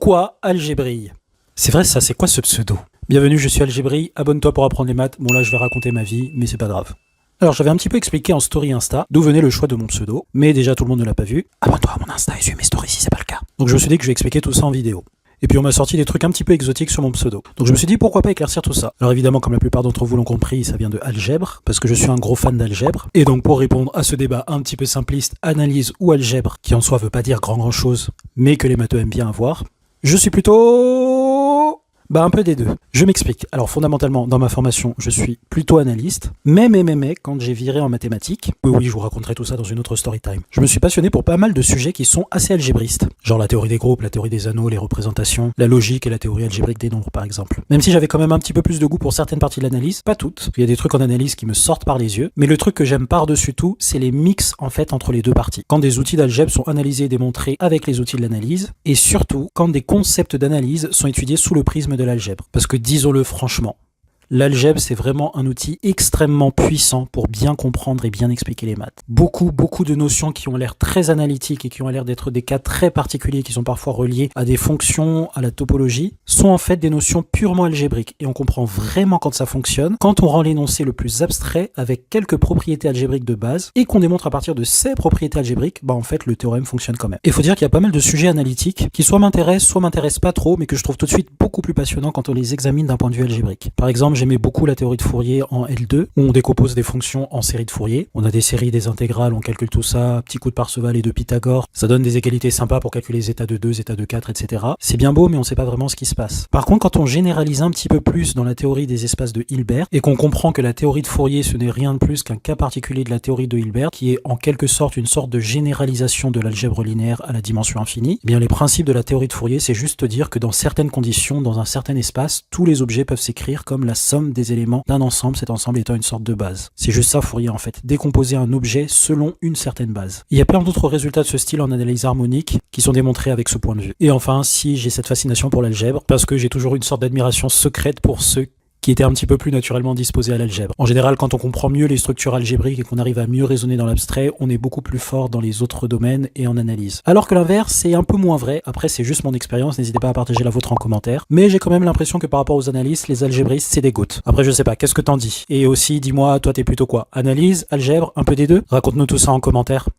Pourquoi Algébrille? C'est vrai ça, c'est quoi ce pseudo? Bienvenue, je suis Algébrille, abonne-toi pour apprendre les maths. Bon là je vais raconter ma vie, mais c'est pas grave. Alors j'avais un petit peu expliqué en story Insta d'où venait le choix de mon pseudo, mais déjà tout le monde ne l'a pas vu. Abonne-toi à mon Insta et suis mes stories si c'est pas le cas. Donc je me suis dit que je vais expliquer tout ça en vidéo. Et puis on m'a sorti des trucs un petit peu exotiques sur mon pseudo. Donc je me suis dit pourquoi pas éclaircir tout ça. Alors évidemment comme la plupart d'entre vous l'ont compris, ça vient de algèbre, parce que je suis un gros fan d'algèbre. Et donc pour répondre à ce débat un petit peu simpliste, analyse ou algèbre, qui en soi veut pas dire grand chose, mais que les matheux aiment bien avoir, je suis plutôt... un peu des deux. Je m'explique. Alors fondamentalement, dans ma formation, je suis plutôt analyste, mais, quand j'ai viré en mathématiques, oui, je vous raconterai tout ça dans une autre story time, je me suis passionné pour pas mal de sujets qui sont assez algébristes. Genre la théorie des groupes, la théorie des anneaux, les représentations, la logique et la théorie algébrique des nombres par exemple. Même si j'avais quand même un petit peu plus de goût pour certaines parties de l'analyse, pas toutes. Il y a des trucs en analyse qui me sortent par les yeux, mais le truc que j'aime par-dessus tout, c'est les mix en fait entre les deux parties. Quand des outils d'algèbre sont analysés et démontrés avec les outils de l'analyse, et surtout quand des concepts d'analyse sont étudiés sous le prisme de l'algèbre. Parce que disons-le franchement, l'algèbre c'est vraiment un outil extrêmement puissant pour bien comprendre et bien expliquer les maths. Beaucoup de notions qui ont l'air très analytiques et qui ont l'air d'être des cas très particuliers qui sont parfois reliés à des fonctions, à la topologie, sont en fait des notions purement algébriques et on comprend vraiment quand ça fonctionne, quand on rend l'énoncé le plus abstrait avec quelques propriétés algébriques de base et qu'on démontre à partir de ces propriétés algébriques, en fait le théorème fonctionne quand même. Et il faut dire qu'il y a pas mal de sujets analytiques qui soit m'intéressent pas trop mais que je trouve tout de suite beaucoup plus passionnants quand on les examine d'un point de vue algébrique. Par exemple, j'aimais beaucoup la théorie de Fourier en L2, où on décompose des fonctions en séries de Fourier. On a des séries, des intégrales, on calcule tout ça, petit coup de Parseval et de Pythagore. Ça donne des égalités sympas pour calculer les états de 2, états de 4, etc. C'est bien beau, mais on sait pas vraiment ce qui se passe. Par contre, quand on généralise un petit peu plus dans la théorie des espaces de Hilbert, et qu'on comprend que la théorie de Fourier, ce n'est rien de plus qu'un cas particulier de la théorie de Hilbert, qui est en quelque sorte une sorte de généralisation de l'algèbre linéaire à la dimension infinie, eh bien les principes de la théorie de Fourier, c'est juste dire que dans certaines conditions, dans un certain espace, tous les objets peuvent s'écrire comme la somme des éléments d'un ensemble, cet ensemble étant une sorte de base. C'est juste ça Fourier en fait, décomposer un objet selon une certaine base. Il y a plein d'autres résultats de ce style en analyse harmonique qui sont démontrés avec ce point de vue. Et enfin, si j'ai cette fascination pour l'algèbre, parce que j'ai toujours une sorte d'admiration secrète pour ceux qui étaient un petit peu plus naturellement disposés à l'algèbre. En général, quand on comprend mieux les structures algébriques et qu'on arrive à mieux raisonner dans l'abstrait, on est beaucoup plus fort dans les autres domaines et en analyse. Alors que l'inverse, c'est un peu moins vrai. Après, c'est juste mon expérience, n'hésitez pas à partager la vôtre en commentaire. Mais j'ai quand même l'impression que par rapport aux analystes, les algébristes, c'est des gouttes. Après, je sais pas, qu'est-ce que t'en dis? Et aussi, dis-moi, toi t'es plutôt quoi? Analyse, algèbre, un peu des deux? Raconte-nous tout ça en commentaire.